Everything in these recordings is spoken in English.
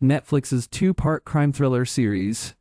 Netflix's two-part crime thriller series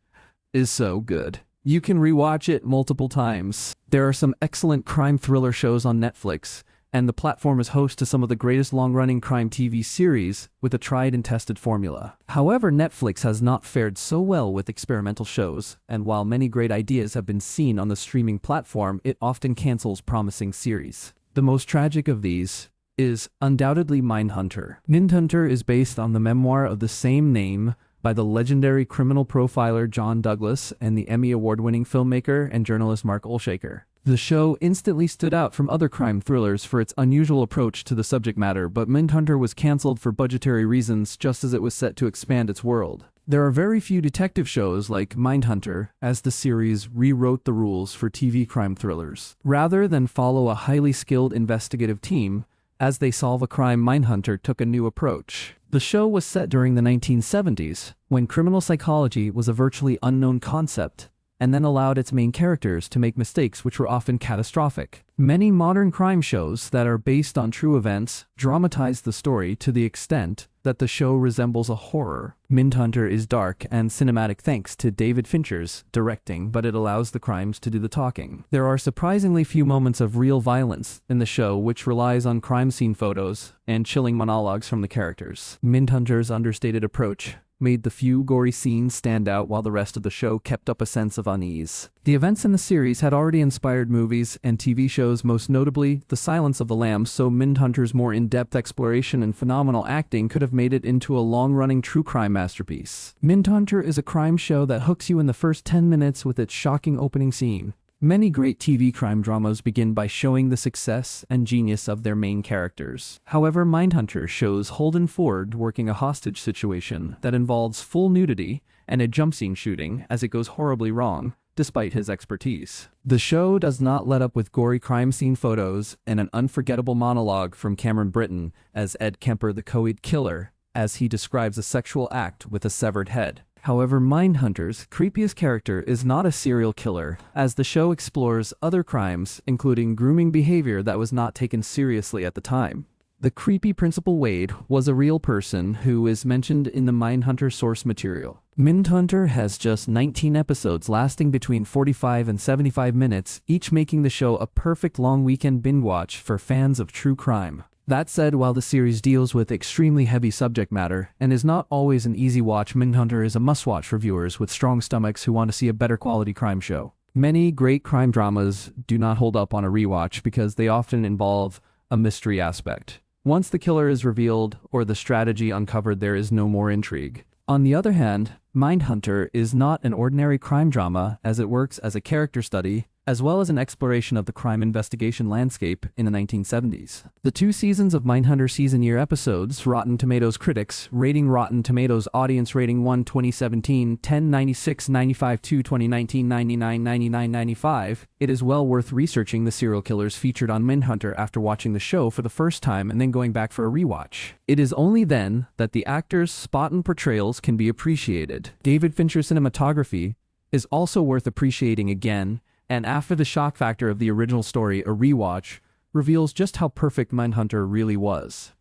is so good. You can rewatch it multiple times. There are some excellent crime thriller shows on Netflix, and the platform is host to some of the greatest long-running crime TV series with a tried and tested formula. However, Netflix has not fared so well with experimental shows, and while many great ideas have been seen on the streaming platform, it often cancels promising series. The most tragic of these is undoubtedly Mindhunter. Mindhunter is based on the memoir of the same name by the legendary criminal profiler John Douglas and the Emmy Award-winning filmmaker and journalist Mark Olshaker. The show instantly stood out from other crime thrillers for its unusual approach to the subject matter, but Mindhunter was cancelled for budgetary reasons just as it was set to expand its world. There are very few detective shows like Mindhunter, as the series rewrote the rules for TV crime thrillers. Rather than follow a highly skilled investigative team, as they solve a crime, Mindhunter took a new approach. The show was set during the 1970s, when criminal psychology was a virtually unknown concept, and then allowed its main characters to make mistakes which were often catastrophic. Many modern crime shows that are based on true events dramatize the story to the extent that the show resembles a horror. Mindhunter is dark and cinematic thanks to David Fincher's directing, but it allows the crimes to do the talking. There are surprisingly few moments of real violence in the show, which relies on crime scene photos and chilling monologues from the characters. Mindhunter's understated approach made the few gory scenes stand out while the rest of the show kept up a sense of unease. The events in the series had already inspired movies and TV shows, most notably The Silence of the Lambs, so Mindhunter's more in-depth exploration and phenomenal acting could have made it into a long-running true crime masterpiece. Mindhunter is a crime show that hooks you in the first 10 minutes with its shocking opening scene. Many great TV crime dramas begin by showing the success and genius of their main characters. However, Mindhunter shows Holden Ford working a hostage situation that involves full nudity and a jump scene shooting as it goes horribly wrong, despite his expertise. The show does not let up with gory crime scene photos and an unforgettable monologue from Cameron Britton as Ed Kemper, the co-ed killer, as he describes a sexual act with a severed head. However, Mindhunter's creepiest character is not a serial killer, as the show explores other crimes, including grooming behavior that was not taken seriously at the time. The creepy Principal Wade was a real person who is mentioned in the Mindhunter source material. Mindhunter has just 19 episodes lasting between 45 and 75 minutes, each making the show a perfect long weekend binge watch for fans of true crime. That said, while the series deals with extremely heavy subject matter and is not always an easy watch, Mindhunter is a must-watch for viewers with strong stomachs who want to see a better quality crime show. Many great crime dramas do not hold up on a rewatch because they often involve a mystery aspect. Once the killer is revealed or the strategy uncovered, there is no more intrigue. On the other hand, Mindhunter is not an ordinary crime drama, as it works as a character study as well as an exploration of the crime investigation landscape in the 1970s. The 2 seasons of Mindhunter season-year episodes, Rotten Tomatoes critics rating, Rotten Tomatoes audience rating 1 2017, 10 96 95 2 2019 99 99 95. It is well worth researching the serial killers featured on Mindhunter after watching the show for the first time and then going back for a rewatch. It is only then that the actors' spot-on portrayals can be appreciated. David Fincher's cinematography is also worth appreciating again, and after the shock factor of the original story, a rewatch reveals just how perfect Mindhunter really was.